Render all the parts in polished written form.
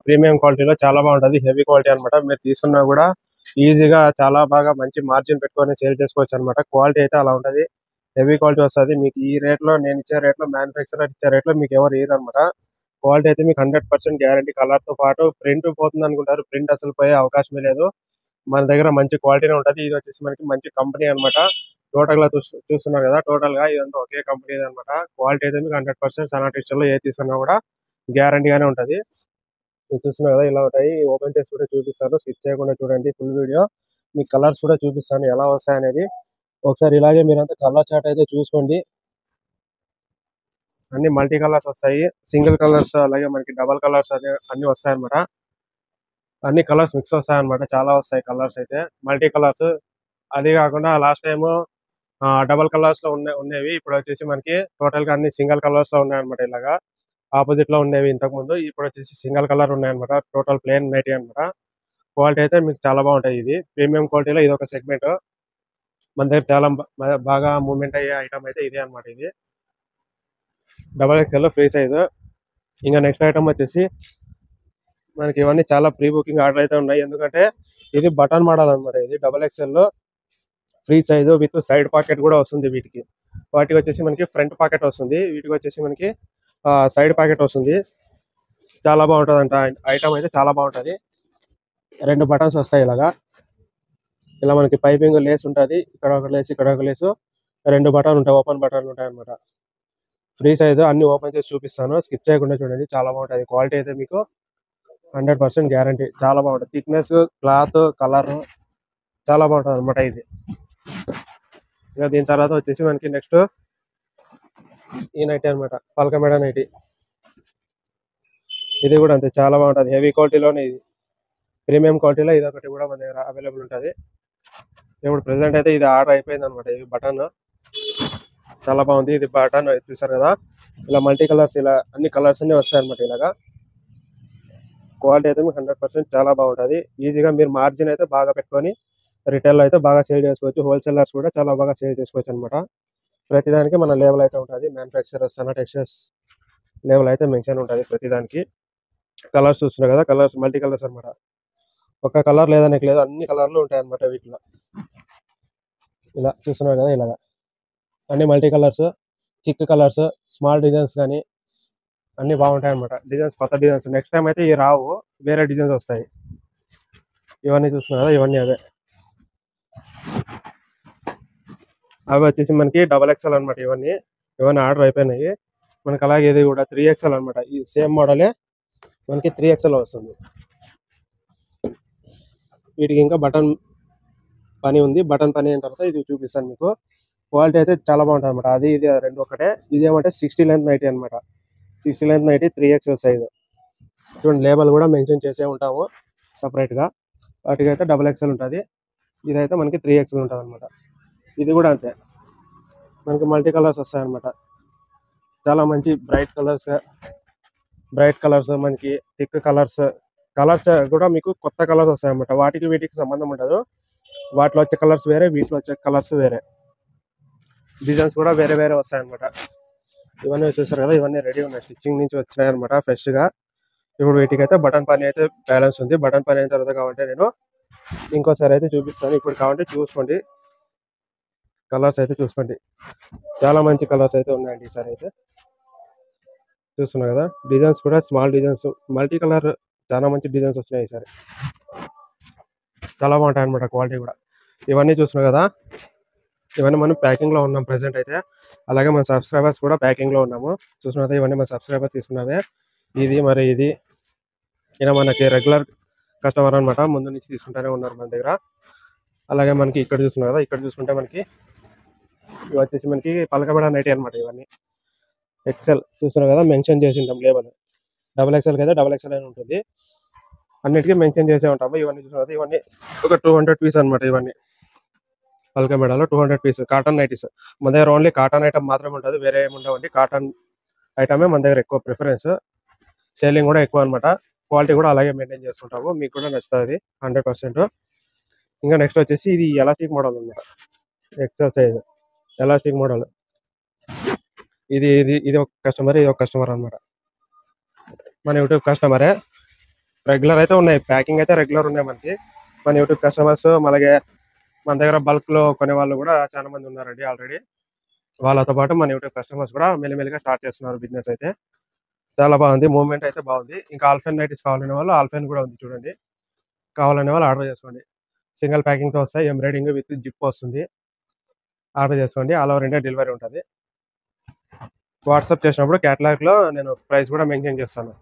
Premium క్వాలిటీలో చాలా బాగుంటది. హెవీ క్వాలిటీ అన్నమాట. మీరు తీసుకున్నా కూడా ఈజీగా చాలా బాగా మంచి మార్జిన్ పెట్టుకొని సేల్ చేసుకోవచ్చు అన్నమాట. క్వాలిటీ అయితే అలా ఉంటది. హెవీ క్వాలిటీ వస్తది. మీకు ఈ రేట్ లో నేను ఇచ్చే రేట్ లో మ్యానుఫ్యాక్చరర్ ఇచ్చే రేట్ లో మీకు ఎవరు ఇయ్యరు అన్నమాట. క్వాలిటీ అయితే మీకు 100% గ్యారంటీ. కలర్ తో పాటు ప్రింట్ పోతుంది అనుకుంటారు, ప్రింట్ అసలు పోయే అవకాశమే లేదు. మన దగ్గర మంచి క్వాలిటీనే ఉంటది. ఇది వచ్చేసి మనకి మంచి కంపెనీ అన్నమాట. టోటల్ గా చూస్తున్నారు కదా, టోటల్ గా ఇదంతా ఒకే కంపెనీ అన్నమాట. క్వాలిటీ అయితే మీకు 100% సనా టెక్స్చర్ లో ఏ తీసుకున్నా కూడా గ్యారంటీ గానే ఉంటది. మీరు చూస్తున్నారు కదా ఇలా ఉంటాయి. ఓపెన్ చేసి కూడా చూపిస్తాను, స్కిప్ చేయకుండా చూడండి ఫుల్ వీడియో. మీకు కలర్స్ కూడా చూపిస్తాను ఎలా వస్తాయి అనేది. ఒకసారి ఇలాగే మీరంతా కలర్ చార్ట్ అయితే చూసుకోండి. అన్ని మల్టీ కలర్స్ వస్తాయి, సింగిల్ కలర్స్ అలాగే మనకి డబల్ కలర్స్ అన్ని వస్తాయి అన్నమాట. అన్ని కలర్స్ మిక్స్ వస్తాయి అన్నమాట. చాలా వస్తాయి కలర్స్ అయితే, మల్టీ కలర్స్. అది కాకుండా లాస్ట్ టైం డబల్ కలర్స్ లో ఉండేవి, ఇప్పుడు వచ్చేసి మనకి టోటల్ గా అన్ని సింగిల్ కలర్స్ లో ఉన్నాయి అనమాట. ఇలాగా ఆపోజిట్ లో ఉండేవి ఇంతకు ముందు, ఇప్పుడు వచ్చేసి సింగిల్ కలర్ ఉన్నాయి అనమాట. టోటల్ ప్లేన్ నైటీ అనమాట. క్వాలిటీ అయితే మీకు చాలా బాగుంటాయి. ఇది ప్రీమియం క్వాలిటీలో ఇది ఒక సెగ్మెంట్. మన దగ్గర చాలా బాగా మూవ్మెంట్ అయ్యే ఐటమ్ అయితే ఇదే అనమాట. ఇది డబల్ ఎక్స్ఎల్ ఫ్రీ సైజ్. ఇంకా నెక్స్ట్ ఐటమ్ వచ్చేసి మనకి ఇవన్నీ చాలా ప్రీ బుకింగ్ ఆర్డర్ అయితే ఉన్నాయి. ఎందుకంటే ఇది బటన్ మోడల్ అనమాట. ఇది డబల్ ఎక్స్ఎల్ లో free size with side pocket కూడా వస్తుంది వీటికి. వాటికి వచ్చేసి మనకి ఫ్రంట్ పాకెట్ వస్తుంది, వీటికి వచ్చేసి మనకి సైడ్ పాకెట్ వస్తుంది. చాలా బాగుంటది అంట ఐటమ్ అయితే, చాలా బాగుంటది. 2 బటన్స్ వస్తాయి ఇలాగా. ఇలా మనకి పైపింగ్ లేస్ ఉంటది, ఇక్కడ ఒక లేస్ ఇక్కడ ఒక లేసు, 2 బటన్ ఉంటాయి, ఓపెన్ బటన్ ఉంటాయి అనమాట. Free size. అన్ని ఓపెన్ చేసి చూపిస్తాను, స్కిప్ చేయకుండా చూడండి. చాలా బాగుంటది. క్వాలిటీ అయితే మీకు 100% గ్యారంటీ. చాలా బాగుంటది. థిక్నెస్, క్లాత్, కలర్ చాలా బాగుంటది అనమాట ఇది. ఇక దీని తర్వాత వచ్చేసి మనకి నెక్స్ట్ ఈ నైటీ అనమాట, పల్కమేడ నైటీ. ఇది కూడా అంతే, చాలా బాగుంటది. హెవీ క్వాలిటీలోనే ఇది, ప్రీమియం క్వాలిటీలో ఇది ఒకటి కూడా మన దగ్గర అవైలబుల్ ఉంటది. ఇప్పుడు ప్రెసెంట్ అయితే ఇది ఆర్డర్ అయిపోయింది అనమాట. ఇది బటన్ చాలా బాగుంది. ఇది బటన్ చూసారు కదా, ఇలా మల్టీ కలర్స్, ఇలా అన్ని కలర్స్ అన్ని వస్తాయి అనమాట. ఇలాగా క్వాలిటీ అయితే మీకు 100% చాలా బాగుంటది. ఈజీగా మీరు మార్జిన్ అయితే బాగా పెట్టుకొని రిటైల్ లో అయితే బాగా సేల్ చేసుకోవచ్చు. హోల్సేలర్స్ కూడా చాలా బాగా సేల్ చేసుకోవచ్చు అనమాట. ప్రతిదానికి మన లేబుల్ అయితే ఉంటుంది. మ్యానుఫ్యాక్చరర్ సనా టెక్స్టైల్స్ లేబుల్ అయితే మెన్షన్ ఉంటుంది ప్రతిదానికి. కలర్స్ చూస్తున్నారు కదా, కలర్స్ మల్టీ కలర్స్ అనమాట. ఒక కలర్ లేదని లేదు, అన్ని కలర్లు ఉంటాయి అనమాట వీటిలో. ఇలా చూస్తున్నారు కదా, ఇలాగా అన్ని multi colours, thick colours, small designs కానీ అన్ని బాగుంటాయి అనమాట. డిజైన్స్ కొత్త డిజైన్స్. నెక్స్ట్ టైం అయితే ఇవి రావు, వేరే డిజైన్స్ వస్తాయి. ఇవన్నీ చూస్తున్నారు కదా, ఇవన్నీ అదే. అవి వచ్చేసి మనకి డబల్ ఎక్స్ఎల్ అనమాట. ఇవన్నీ ఆర్డర్ అయిపోయినాయి మనకి. అలాగే ఇది కూడా 3XL అనమాట. ఈ సేమ్ మోడలే మనకి 3XL వస్తుంది. వీటికి ఇంకా బటన్ పని ఉంది. బటన్ పని అయిన తర్వాత ఇది చూపిస్తాను మీకు. క్వాలిటీ అయితే చాలా బాగుంటుంది అనమాట. అది ఇది రెండు ఒకటే. ఇదేమంటే 60 లెంత్ నైటీ అనమాట. 60 లెంత్ నైటీ 3XL సైజ్. చూడండి, లేబుల్ కూడా మెన్షన్ చేసే ఉంటాము సపరేట్ గా. వాటికి అయితే డబల్ ఎక్స్ఎల్ ఉంటుంది, ఇదైతే మనకి 3XL ఉంటుంది అనమాట. ఇది కూడా అంతే, మనకి మల్టీ కలర్స్ వస్తాయి అనమాట. చాలా మంచి బ్రైట్ కలర్స్, మనకి థిక్ కలర్స్ కూడా మీకు కొత్త కలర్స్ వస్తాయి అనమాట. వాటికి వీటికి సంబంధం ఉండదు. వాటిలో వచ్చే కలర్స్ వేరే, వీటిలో వచ్చే కలర్స్ వేరే. డిజైన్స్ కూడా వేరే వేరే వస్తాయి అనమాట. ఇవన్నీ చూస్తారు కదా, ఇవన్నీ రెడీ ఉన్నాయి, స్టిచ్చింగ్ నుంచి వచ్చినాయి అనమాట ఫ్రెష్ గా. ఇప్పుడు వీటికి అయితే బటన్ పని అయితే బ్యాలెన్స్ ఉంది. బటన్ పని అయిన తర్వాత కావాలంటే నేను ఇంకోసారి అయితే చూపిస్తాను. ఇప్పుడు కావాలంటే చూసుకోండి, కలర్స్ అయితే చూసుకోండి. చాలా మంచి కలర్స్ అయితే ఉన్నాయండి ఈసారి అయితే. చూస్తున్నారు కదా, డిజైన్స్ కూడా స్మాల్ డిజైన్స్, మల్టీ కలర్, చాలా మంచి డిజైన్స్ వచ్చినాయి ఈసారి. చాలా బాగుంటాయి అనమాట క్వాలిటీ కూడా. ఇవన్నీ చూస్తున్నారు కదా, ఇవన్నీ మనం ప్యాకింగ్ లో ఉన్నాం ప్రెసెంట్ అయితే. అలాగే మన సబ్స్క్రైబర్స్ కూడా ప్యాకింగ్ లో ఉన్నాము. చూస్తున్నారు కదా, ఇవన్నీ మన సబ్స్క్రైబర్స్ తీసుకున్నవే. ఇది ఈయన మనకి రెగ్యులర్ కస్టమర్ అనమాట. ముందు నుంచి తీసుకుంటూనే ఉన్నారు మన దగ్గర. అలాగే మనకి ఇక్కడ చూస్తున్నారు కదా, ఇక్కడ చూసుకుంటే మనకి ఇవి వచ్చేసి మనకి పలకబడ నైటీ అనమాట. ఇవన్నీ ఎక్సెల్ చూస్తున్నారు కదా, మెన్షన్ చేసి ఉంటాం లేబుల్. డబల్ ఎక్స్ఎల్ కదా, డబల్ ఎక్స్ఎల్ అని ఉంటుంది. అన్నిటికీ మెన్షన్ చేసే ఉంటాము. ఇవన్నీ చూస్తున్నారు, ఇవన్నీ ఒక 200 పీస్ అనమాట. ఇవన్నీ పలకబడలో 200 పీస్ కాటన్ నైటీస్. మన దగ్గర ఓన్లీ కాటన్ ఐటమ్ మాత్రమే ఉంటుంది, వేరే ఏమి ఉండవండి. కాటన్ ఐటమే మన దగ్గర ఎక్కువ ప్రిఫరెన్స్, సేలింగ్ కూడా ఎక్కువ అనమాట. క్వాలిటీ కూడా అలాగే మెయింటైన్ చేస్తుంటాము, మీకు కూడా నచ్చుతుంది 100%. ఇంకా నెక్స్ట్ వచ్చేసి ఇది ఎలాస్టిక్ మోడల్ అనమాట. XL size elastic model. ఇది ఒక కస్టమర్, ఇది ఒక కస్టమర్ అనమాట. మన యూట్యూబ్ కస్టమరే. రెగ్యులర్ అయితే ఉన్నాయి, ప్యాకింగ్ అయితే రెగ్యులర్ ఉన్నాయి మనకి. మన యూట్యూబ్ కస్టమర్స్ అలాగే మన దగ్గర బల్క్ లో కొనే వాళ్ళు కూడా చాలా మంది ఉన్నారండి ఆల్రెడీ. వాళ్ళతో పాటు మన యూట్యూబ్ కస్టమర్స్ కూడా మెల్లిమెల్లిగా స్టార్ట్ చేస్తున్నారు బిజినెస్ అయితే. చాలా బాగుంది, మూవ్మెంట్ అయితే బాగుంది. ఇంకా ఆల్ఫెన్ నైటీస్ కావాలనే వాళ్ళు ఆల్ఫెన్ కూడా ఉంది చూడండి, కావాలనే వాళ్ళు ఆర్డర్ చేసుకోండి. సింగిల్ ప్యాకింగ్ తో వస్తాయి, ఎంబ్రాయిడింగ్ విత్ జిప్ వస్తుంది. ఆర్డర్ చేసుకోండి, ఆల్ ఓవర్ ఇండియా డెలివరీ ఉంటుంది. వాట్సాప్ చేసినప్పుడు క్యాటలాగ్ లో నేను ప్రైస్ కూడా మెన్షన్ చేస్తాను.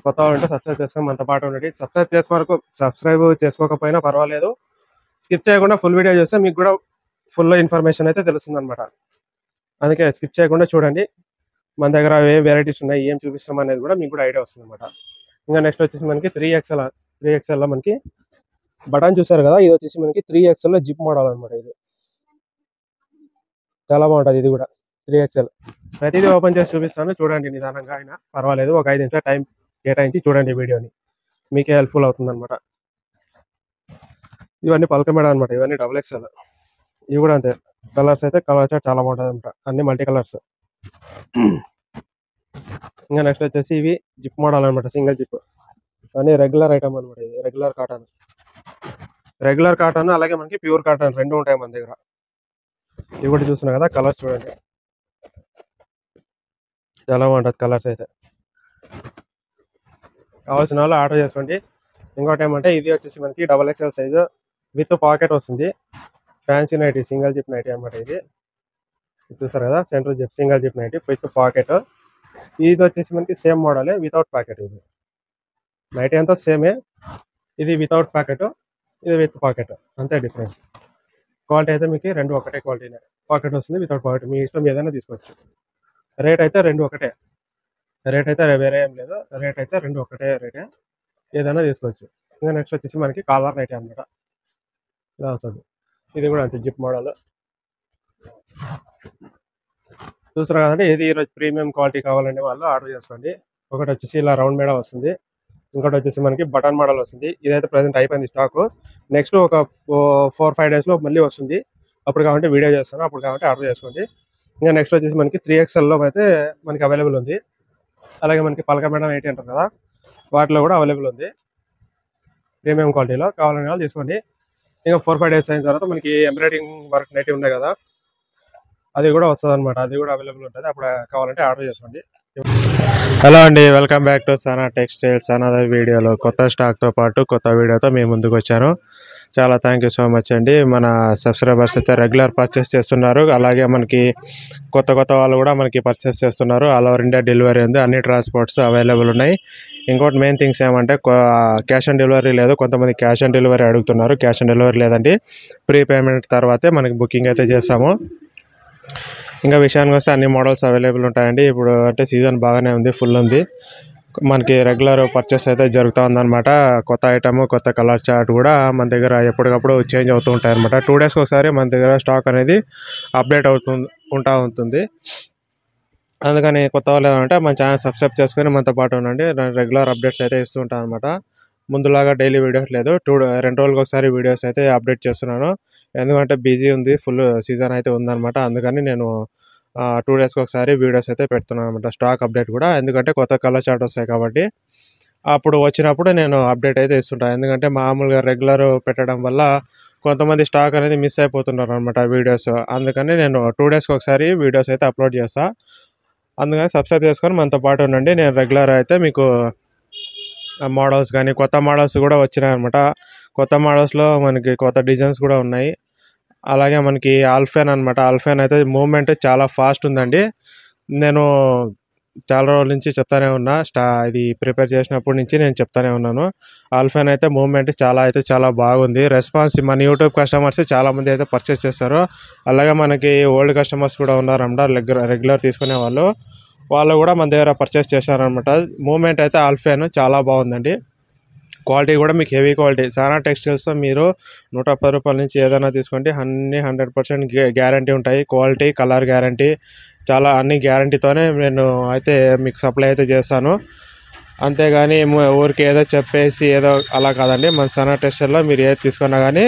కొత్త ఉంటే సబ్స్క్రైబ్ చేసుకొని మనతో పాటు ఉండండి. సబ్స్క్రైబ్ చేసుకోకపోయినా పర్వాలేదు, స్కిప్ చేయకుండా ఫుల్ వీడియో చూస్తే మీకు కూడా ఫుల్ ఇన్ఫర్మేషన్ అయితే తెలుస్తుంది అనమాట. అందుకే స్కిప్ చేయకుండా చూడండి. మన దగ్గర ఏ వెరైటీస్ ఉన్నాయి, ఏం చూపిస్తాం అనేది కూడా మీకు కూడా ఐడియా వస్తుంది అనమాట. ఇంకా నెక్స్ట్ వచ్చేసి మనకి 3XL లో మనకి బటన్ చూసారు కదా, ఇది వచ్చేసి మనకి 3XL లో జిప్ మోడల్ అనమాట. ఇది చాలా బాగుంటుంది, ఇది కూడా 3XL. ప్రతిదీ ఓపెన్ చేసి చూపిస్తాను, చూడండి నిదానంగా అయినా పర్వాలేదు. ఒక 5 నిమిషాలు టైం కేటాయించి చూడండి వీడియోని, మీకే హెల్ప్ఫుల్ అవుతుంది అనమాట. ఇవన్నీ పల్క మేడ అనమాట, ఇవన్నీ XXL. ఇవి కూడా అంతే, కలర్స్ అయితే కలర్ చార్ట్ చాలా బాగుంటుంది అనమాట, అన్ని మల్టీ కలర్స్. ఇంకా నెక్స్ట్ వచ్చేసి ఇవి జిప్ మోడల్ అనమాట, సింగిల్ జిప్. అన్ని రెగ్యులర్ ఐటమ్ అనమాట. ఇది రెగ్యులర్ కాటన్ అలాగే మనకి ప్యూర్ కాటన్ రెండు ఉంటాయి మన దగ్గర. ఇవి కూడా చూస్తున్నాం కదా, కలర్స్ చూడండి చాలా బాగుంటుంది కలర్స్ అయితే. కావాల్సిన వాళ్ళు ఆర్డర్ చేసుకోండి. ఇంకోటి ఏమంటే ఇది వచ్చేసి మనకి XXL సైజు విత్ పాకెట్ వస్తుంది. Fancy nighty, single zip nighty అనమాట. ఇది చూసారు కదా, central zip single zip nighty with pocket. ఇది వచ్చేసి మనకి సేమ్ మోడలే వితౌట్ ప్యాకెట్. ఇది నైటీ అంతా సేమే, ఇది వితౌట్ ప్యాకెట్, ఇది విత్ పాకెట్, అంతే డిఫరెన్స్. క్వాలిటీ అయితే మీకు రెండు ఒకటే క్వాలిటీనే. పాకెట్ వస్తుంది, వితౌట్ పాకెట్, మీ ఇష్టం ఏదైనా తీసుకోవచ్చు. రేట్ అయితే రెండు ఒకటే, రేట్ అయితే వేరే ఏం లేదు, రేట్ అయితే రెండు ఒకటే రేటే, ఏదైనా తీసుకోవచ్చు. ఇంకా నెక్స్ట్ వచ్చేసి మనకి కాలర్ నైటీ అనమాట, ఇలా వస్తుంది. ఇది కూడా అంతే జిప్ మోడల్. చూసారు కదండి, ఇది ఈరోజు ప్రీమియం క్వాలిటీ కావాలంటే వాళ్ళు ఆర్డర్ చేసుకోండి. ఒకటి వచ్చేసి ఇలా రౌండ్ మేడ వస్తుంది, ఇంకోటి వచ్చేసి మనకి బటన్ మోడల్ వస్తుంది. ఇదైతే ప్రజెంట్ అయిపోయింది స్టాక్. నెక్స్ట్ ఒక 4-5 days లో మళ్ళీ వస్తుంది. అప్పుడు కాబట్టి వీడియో చేస్తాను, అప్పుడు కాబట్టి ఆర్డర్ చేసుకోండి. ఇంకా నెక్స్ట్ వచ్చేసి మనకి 3XL లో అయితే మనకి అవైలబుల్ ఉంది. అలాగే మనకి పలక మేడ నైటీ అంటారు కదా, వాటిలో కూడా అవైలబుల్ ఉంది ప్రీమియం క్వాలిటీలో. కావాలనే వాళ్ళు తీసుకోండి. ఇంకా 4-5 days అయిన తర్వాత మనకి ఎంబ్రాయిడింగ్ వర్క్ నైటీ ఉన్నాయి కదా, అది కూడా వస్తుంది అనమాట, అది కూడా అవైలబుల్ ఉంటుంది. అప్పుడు కావాలంటే ఆర్డర్ చేసుకోండి. హలో అండి, welcome back to Sana textiles. Another వీడియోలో కొత్త స్టాక్తో పాటు కొత్త వీడియోతో మేము ముందుకు వచ్చాను. చాలా థ్యాంక్ యూ సో మచ్ అండి. మన సబ్స్క్రైబర్స్ అయితే రెగ్యులర్ పర్చేస్ చేస్తున్నారు, అలాగే మనకి కొత్త వాళ్ళు కూడా మనకి పర్చేస్ చేస్తున్నారు. ఆల్ ఓవర్ ఇండియా డెలివరీ ఉంది, అన్ని ట్రాన్స్పోర్ట్స్ అవైలబుల్ ఉన్నాయి. ఇంకోటి మెయిన్ థింగ్స్ ఏమంటే క్యాష్ ఆన్ డెలివరీ లేదు. కొంతమంది క్యాష్ ఆన్ డెలివరీ అడుగుతున్నారు, క్యాష్ ఆన్ డెలివరీ లేదండి, ప్రీ పేమెంట్ తర్వాతే మనకి బుకింగ్ అయితే చేస్తాము. ఇంకా విషయానికి వస్తే అన్ని మోడల్స్ అవైలబుల్ ఉంటాయండి. ఇప్పుడు అంటే సీజన్ బాగానే ఉంది, ఫుల్ ఉంది. మనకి రెగ్యులర్ పర్చేస్ అయితే జరుగుతూ ఉందన్నమాట. కొత్త ఐటమ్, కొత్త కలర్ చార్ట్ కూడా మన దగ్గర ఎప్పటికప్పుడు చేంజ్ అవుతూ ఉంటాయి అనమాట. 2 days ఒకసారి మన దగ్గర స్టాక్ అనేది అప్డేట్ ఉంటుంది. అందుకని కొత్త వాళ్ళు ఏమంటే మన ఛానల్ సబ్స్క్రైబ్ చేసుకొని మనతో పాటు ఉండండి. రెగ్యులర్ అప్డేట్స్ అయితే ఇస్తూ ఉంటాను అనమాట. ముందులాగా డైలీ వీడియోస్ లేదు, 2 రోజులకు ఒకసారి వీడియోస్ అయితే అప్డేట్ చేస్తున్నాను. ఎందుకంటే బిజీ ఉంది, ఫుల్ సీజన్ అయితే ఉందన్నమాట. అందుకని నేను 2 daysకి ఒకసారి వీడియోస్ అయితే పెడుతున్నాను అనమాట, స్టాక్ అప్డేట్ కూడా. ఎందుకంటే కొత్త కలర్ చార్ట్ వస్తాయి కాబట్టి అప్పుడు వచ్చినప్పుడు నేను అప్డేట్ అయితే ఇస్తుంటాను. ఎందుకంటే మామూలుగా రెగ్యులర్ పెట్టడం వల్ల కొంతమంది స్టాక్ అనేది మిస్ అయిపోతున్నారు అనమాట వీడియోస్. అందుకని నేను 2 daysకి ఒకసారి వీడియోస్ అయితే అప్లోడ్ చేస్తాను. అందుకని సబ్స్క్రైబ్ చేసుకొని మనతో పాటు ఉండండి. నేను రెగ్యులర్ అయితే మీకు మోడల్స్ కానీ కొత్త మోడల్స్ కూడా వచ్చినాయి అనమాట. కొత్త మోడల్స్లో మనకి కొత్త డిజైన్స్ కూడా ఉన్నాయి. అలాగే మనకి ఆల్ఫెన్ అనమాట, ఆల్ఫెన్ అయితే మూవ్మెంట్ చాలా ఫాస్ట్ ఉందండి. నేను చాలా రోజుల నుంచి చెప్తానే ఉన్నా, ఇది ప్రిపేర్ చేసినప్పటి నుంచి నేను చెప్తానే ఉన్నాను. ఆల్ఫెన్ అయితే మూవ్మెంట్ చాలా బాగుంది. రెస్పాన్స్ మన యూట్యూబ్ కస్టమర్స్ చాలామంది అయితే పర్చేస్ చేస్తారు. అలాగే మనకి ఓల్డ్ కస్టమర్స్ కూడా ఉన్నారన్నమాట, రెగ్యులర్ తీసుకునే వాళ్ళు కూడా మన దగ్గర పర్చేస్ చేశారనమాట. మూవ్మెంట్ అయితే ఆల్ఫెన్ చాలా బాగుందండి. క్వాలిటీ కూడా మీకు హెవీ క్వాలిటీ. సనా టెక్స్టైల్స్తో మీరు 110 రూపాయల నుంచి ఏదైనా తీసుకోండి, అన్ని 100% గ్యారంటీ ఉంటాయి. క్వాలిటీ, కలర్ గ్యారంటీ, చాలా అన్ని గ్యారంటీతోనే నేను అయితే మీకు సప్లై అయితే చేస్తాను. అంతేగాని ఊరికి ఏదో చెప్పేసి ఏదో అలా కాదండి. మన సనా టెక్స్టైల్లో మీరు ఏది తీసుకున్నా కానీ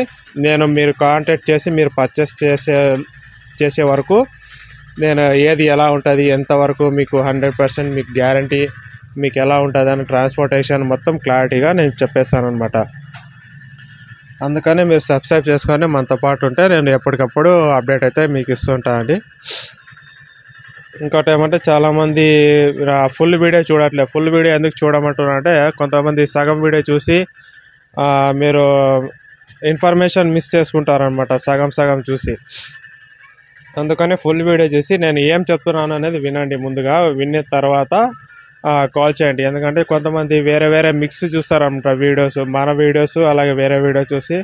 మీరు కాంటాక్ట్ చేసి మీరు పర్చేస్ చేసే వరకు నేను ఏది ఎలా ఉంటుంది, ఎంతవరకు మీకు 100% మీకు గ్యారంటీ మీకు ఎలా ఉంటుందని ట్రాన్స్పోర్టేషన్ మొత్తం క్లారిటీగా నేను చెప్పేస్తాను అనమాట. అందుకని మీరు సబ్స్క్రైబ్ చేసుకొని మనతో పాటు ఉంటే నేను ఎప్పటికప్పుడు అప్డేట్ అయితే మీకు ఇస్తుంటాను అండి. ఇంకోటి ఏమంటే చాలామంది ఫుల్ వీడియో చూడట్లేదు. ఫుల్ వీడియో ఎందుకు చూడమంటున్నారంటే కొంతమంది సగం వీడియో చూసి మీరు ఇన్ఫర్మేషన్ మిస్ చేసుకుంటారనమాట సగం చూసి. అందుకని ఫుల్ వీడియో చూసి నేను ఏం చెప్తున్నాను అనేది వినండి. ముందుగా విన్న తర్వాత కాల్ చేయండి. ఎందుకంటే కొంతమంది వేరే మిక్స్ చూస్తారనమాట వీడియోస్, మన వీడియోస్ అలాగే వేరే వీడియో చూసి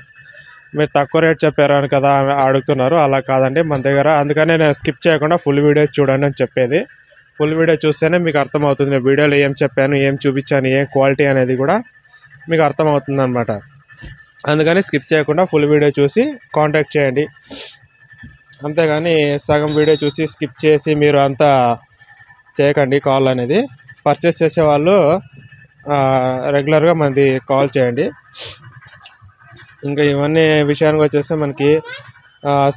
మీరు తక్కువ రేట్ చెప్పారని కదా అడుగుతున్నారు. అలా కాదండి మన దగ్గర. అందుకనే నేను స్కిప్ చేయకుండా ఫుల్ వీడియో చూడండి అని చెప్పేది. ఫుల్ వీడియో చూస్తేనే మీకు అర్థమవుతుంది నేను వీడియోలో ఏం చెప్పాను, ఏం చూపించాను, ఏం క్వాలిటీ అనేది కూడా మీకు అర్థమవుతుంది అనమాట. అందుకని స్కిప్ చేయకుండా ఫుల్ వీడియో చూసి కాంటాక్ట్ చేయండి. అంతేగాని సగం వీడియో చూసి స్కిప్ చేసి మీరు అంతా చేయకండి. కాల్ అనేది పర్చేస్ చేసేవాళ్ళు రెగ్యులర్గా మనది కాల్ చేయండి. ఇంకా ఇవన్నీ విషయానికి వచ్చేస్తే మనకి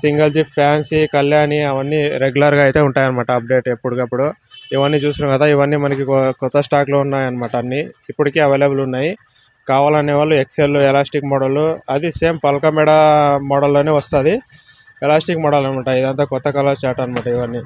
సింగిల్ జిప్, ఫ్యాన్సీ, కళ్యాణి అవన్నీ రెగ్యులర్గా అయితే ఉంటాయన్నమాట అప్డేట్ ఎప్పటికప్పుడు. ఇవన్నీ చూసినాం కదా, ఇవన్నీ మనకి కొత్త స్టాక్లో ఉన్నాయన్నమాట. అన్నీ ఇప్పటికీ అవైలబుల్ ఉన్నాయి. కావాలనే వాళ్ళు ఎక్సెల్ ఎలాస్టిక్ మోడల్, అది సేమ్ పల్కమెడ మోడల్లోనే వస్తుంది. ఎలాస్టిక్ మోడల్ అనమాట. ఇదంతా కొత్త కలర్ చార్ట్ అనమాట. ఇవన్నీ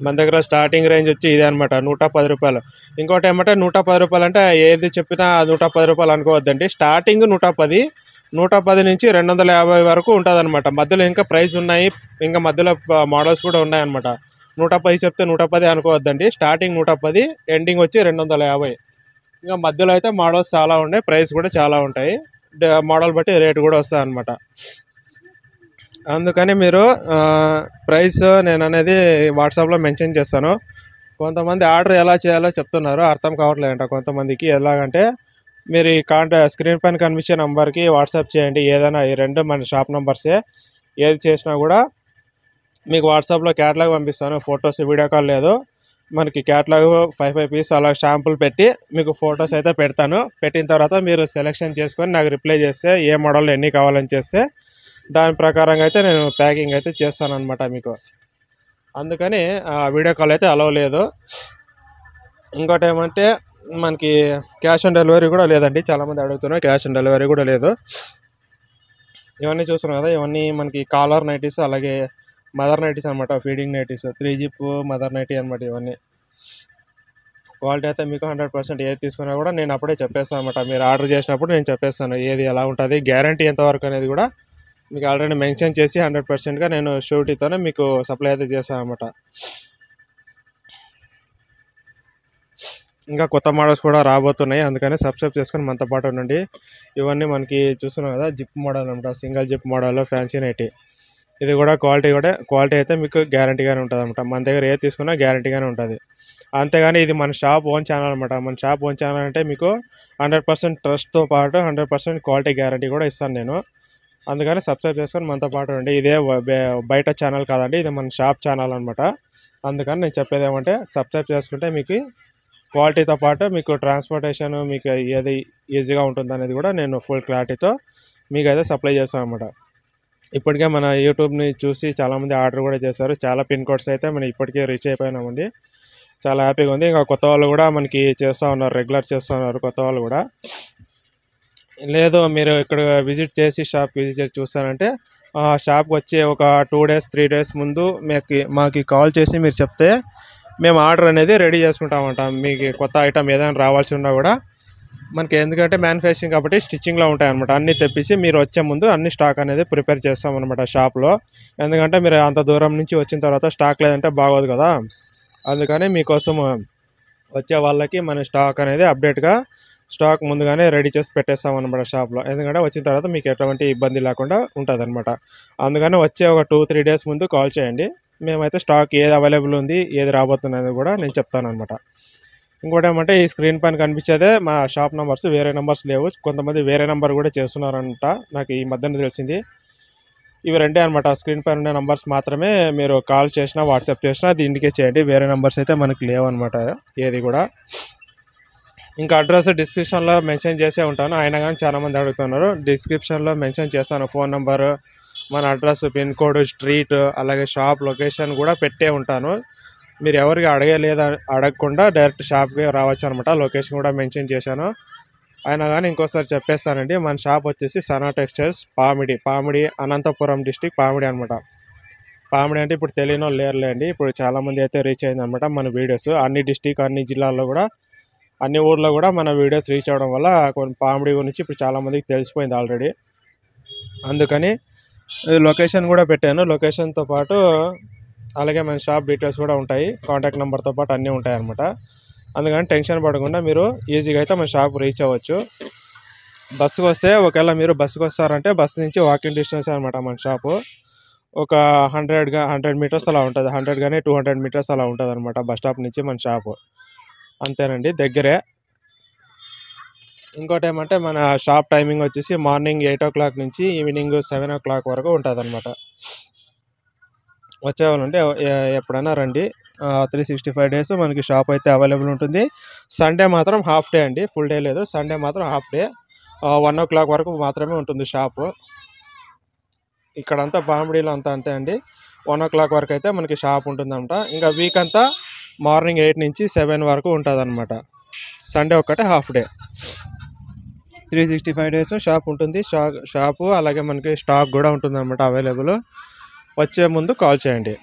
మన దగ్గర స్టార్టింగ్ రేంజ్ వచ్చి ఇదే అనమాట, 110 రూపాయలు. ఇంకోటి ఏమంటే 110 రూపాయలు అంటే ఏది చెప్పినా 110 రూపాయలు అనుకోవద్దండి. స్టార్టింగ్ 110 నుంచి 250 వరకు ఉంటుంది అనమాట. మధ్యలో ఇంకా ప్రైస్ ఉన్నాయి, ఇంకా మధ్యలో మోడల్స్ కూడా ఉన్నాయన్నమాట. 110 చెప్తే 110 అనుకోవద్దండి. స్టార్టింగ్ 110, ఎండింగ్ వచ్చి 250. ఇంకా మధ్యలో అయితే మోడల్స్ చాలా ఉన్నాయి, ప్రైస్ కూడా చాలా ఉంటాయి. మోడల్ బట్టి రేటు కూడా వస్తుంది అనమాట. అందుకని మీరు ప్రైస్ నేను అనేది వాట్సాప్లో మెన్షన్ చేస్తాను. కొంతమంది ఆర్డర్ ఎలా చేయాలో చెప్తున్నారు, అర్థం కావట్లేదంట కొంతమందికి. ఎలాగంటే మీరు ఈ స్క్రీన్ పైన కనిపించే నెంబర్కి వాట్సాప్ చేయండి. ఏదైనా ఈ రెండు మన షాప్ నెంబర్సే. ఏది చేసినా కూడా మీకు వాట్సాప్లో క్యాటలాగ్ పంపిస్తాను. ఫొటోస్, వీడియో కాల్ లేదు, మనకి క్యాటలాగ్ 5 పీస్ అలా షాంపుల్ పెట్టి మీకు ఫొటోస్ అయితే పెడతాను. పెట్టిన తర్వాత మీరు సెలెక్షన్ చేసుకొని నాకు రిప్లై చేస్తే ఏ మోడల్ ఎన్ని కావాలని చేస్తే దాని ప్రకారంగా అయితే నేను ప్యాకింగ్ అయితే చేస్తాను అనమాట మీకు. అందుకని వీడియో కాల్ అయితే అలవ్ లేదు. ఇంకోటి ఏమంటే మనకి క్యాష్ ఆన్ డెలివరీ కూడా లేదండి. చాలామంది అడుగుతున్నారు, క్యాష్ ఆన్ డెలివరీ కూడా లేదు. ఇవన్నీ చూస్తున్నాం కదా, ఇవన్నీ మనకి కాలర్ నైటీస్ అలాగే మదర్ నైటీస్ అనమాట. Feeding nighties, 3 zip mother nighty అనమాట. ఇవన్నీ క్వాలిటీ అయితే మీకు 100% ఏది తీసుకున్నా కూడా నేను అప్పుడే చెప్పేస్తాను అనమాట. మీరు ఆర్డర్ చేసినప్పుడు నేను చెప్పేస్తాను ఏది ఎలా ఉంటుంది, గ్యారంటీ ఎంతవరకు అనేది కూడా మీకు ఆల్రెడీ మెన్షన్ చేసి 100%గా నేను షూరిటీతోనే మీకు సప్లై అయితే చేస్తాను అనమాట. ఇంకా కొత్త మోడల్స్ కూడా రాబోతున్నాయి. అందుకని సబ్స్క్రైబ్ చేసుకొని మనతో పాటు ఉండండి. ఇవన్నీ మనకి చూస్తున్నాం కదా, జిప్ మోడల్ అనమాట. Single zip model fancy nighty. ఇది కూడా క్వాలిటీ అయితే మీకు గ్యారంటీగానే ఉంటుంది అనమాట. మన దగ్గర ఏది తీసుకున్నా గ్యారంటీగానే ఉంటుంది. అంతేగాని ఇది మన షాప్ ఓన్ ఛానల్ అనమాట. మన షాప్ ఓన్ ఛానల్ అంటే మీకు 100% ట్రస్ట్తో పాటు 100% క్వాలిటీ గ్యారంటీ కూడా ఇస్తాను నేను. అందుకని సబ్స్క్రైబ్ చేసుకొని మనతో పాటు ఉండి. ఇదే బయట ఛానల్ కాదండి, ఇది మన షాప్ ఛానల్ అనమాట. అందుకని నేను చెప్పేది ఏమంటే సబ్స్క్రైబ్ చేసుకుంటే మీకు క్వాలిటీతో పాటు మీకు ట్రాన్స్పోర్టేషన్ మీకు ఏది ఈజీగా ఉంటుంది అనేది కూడా నేను ఫుల్ క్లారిటీతో మీకు అయితే సప్లై చేస్తాను అనమాట. ఇప్పటికే మన యూట్యూబ్ని చూసి చాలామంది ఆర్డర్ కూడా చేశారు. చాలా పిన్ కోడ్స్ అయితే మనం ఇప్పటికే రీచ్ అయిపోయినామండి. చాలా హ్యాపీగా ఉంది. ఇంకా కొత్త వాళ్ళు కూడా మనకి చేస్తూ ఉన్నారు, రెగ్యులర్ చేస్తూ ఉన్నారు కొత్త వాళ్ళు కూడా. లేదు మీరు ఇక్కడ విజిట్ చేసి షాప్ విజిట్ చేసి చూస్తారంటే షాప్కి వచ్చి ఒక 2 days 3 days ముందు మాకు కాల్ చేసి మీరు చెప్తే మేము ఆర్డర్ అనేది రెడీ చేసుకుంటామంట. మీకు కొత్త ఐటమ్ ఏదైనా రావాల్సి ఉన్నా కూడా మనకి, ఎందుకంటే మ్యానుఫ్యాక్చరింగ్ కాబట్టి స్టిచ్చింగ్లో ఉంటాయన్నమాట. అన్నీ తెప్పించి మీరు వచ్చే ముందు అన్ని స్టాక్ అనేది ప్రిపేర్ చేస్తామన్నమాట షాప్లో. ఎందుకంటే మీరు అంత దూరం నుంచి వచ్చిన తర్వాత స్టాక్ లేదంటే బాగోదు కదా. అందుకని మీకోసం వచ్చే వాళ్ళకి మన స్టాక్ అనేది అప్డేట్గా స్టాక్ ముందుగానే రెడీ చేసి పెట్టేస్తామన్నమాట షాప్లో. ఎందుకంటే వచ్చిన తర్వాత మీకు ఎటువంటి ఇబ్బంది లేకుండా ఉంటుంది అనమాట. అందుకని వచ్చే ఒక 2-3 days ముందు కాల్ చేయండి. మేమైతే స్టాక్ ఏది అవైలబుల్ ఉంది, ఏది రాబోతున్నది కూడా నేను చెప్తాను అనమాట. ఇంకోటి ఏమంటే ఈ స్క్రీన్ పైన కనిపించేదే మా షాప్ నెంబర్స్, వేరే నెంబర్స్ లేవు. కొంతమంది వేరే నెంబర్ కూడా చేస్తున్నారంట, నాకు ఈ మధ్యన తెలిసింది. ఇవి రెండే అనమాట, స్క్రీన్ పైన ఉన్న నెంబర్స్ మాత్రమే. మీరు కాల్ చేసినా వాట్సాప్ చేసినా అది ఇండికేట్ చేయండి. వేరే నెంబర్స్ అయితే మనకి లేవన్నమాట ఏది కూడా. ఇంకా అడ్రస్ డిస్క్రిప్షన్లో మెన్షన్ చేసే ఉంటాను. అయినా కానీ చాలామంది అడుగుతున్నారు, డిస్క్రిప్షన్లో మెన్షన్ చేస్తాను. ఫోన్ నెంబరు, మన అడ్రస్, పిన్ కోడ్, స్ట్రీట్ అలాగే షాప్ లొకేషన్ కూడా పెట్టే ఉంటాను. మీరు ఎవరికి అడగకుండా డైరెక్ట్ షాప్కి రావచ్చు అనమాట. లొకేషన్ కూడా మెన్షన్ చేశాను. అయినా కానీ ఇంకోసారి చెప్పేస్తానండి. మన షాప్ వచ్చేసి సనా టెక్స్టైల్స్ పామిడి అనంతపురం డిస్టిక్ పామిడి అనమాట. పామిడి అంటే ఇప్పుడు తెలియని వాళ్ళు లేరులేండి. ఇప్పుడు చాలామంది అయితే రీచ్ అయింది అనమాట మన వీడియోస్. అన్ని డిస్టిక్ అన్ని జిల్లాల్లో కూడా అన్ని ఊర్లో కూడా మన వీడియోస్ రీచ్ అవ్వడం వల్ల కొన్ని పామిడి గురించి ఇప్పుడు చాలామందికి తెలిసిపోయింది ఆల్రెడీ. అందుకని లొకేషన్ కూడా పెట్టాను. లొకేషన్తో పాటు అలాగే మన షాప్ డీటెయిల్స్ కూడా ఉంటాయి. కాంటాక్ట్ నెంబర్తో పాటు అన్నీ ఉంటాయి అన్నమాట. అందుకని టెన్షన్ పడకుండా మీరు ఈజీగా అయితే మన షాప్ రీచ్ అవ్వచ్చు. బస్సుకు వస్తే ఒకవేళ మీరు బస్సుకు వస్తారంటే బస్సు నుంచి వాకింగ్ డిస్టెన్స్ అనమాట మన షాపు. ఒక 100 మీటర్స్ అలా ఉంటుంది. 100 కానీ 200 మీటర్స్ అలా ఉంటుంది అనమాట బస్ స్టాప్ నుంచి మన షాపు. అంతేనండి, దగ్గరే. ఇంకోటి ఏమంటే మన షాప్ టైమింగ్ వచ్చేసి మార్నింగ్ 8 o'clock నుంచి ఈవినింగ్ 7 o'clock వరకు ఉంటుంది అనమాట. వచ్చేవాళ్ళంటే ఎప్పుడైనా రండి. 365 days మనకి షాప్ అయితే అవైలబుల్ ఉంటుంది. సండే మాత్రం హాఫ్ డే అండి, ఫుల్ డే లేదు. సండే మాత్రం హాఫ్ డే 1 o'clock వరకు మాత్రమే ఉంటుంది షాపు. ఇక్కడంతా పామిడిలో అంతా అంతే అండి. 1 o'clock వరకు అయితే మనకి షాప్ ఉంటుందంట. ఇంకా వీక్ అంతా మార్నింగ్ 8 నుంచి 7 వరకు ఉంటుంది అనమాట. సండే ఒక్కటే హాఫ్ డే. 365 days షాప్ ఉంటుంది. షాపు అలాగే మనకి స్టాక్ కూడా ఉంటుంది అనమాట అవైలబుల్. వచ్చే ముందు కాల్ చేయండి.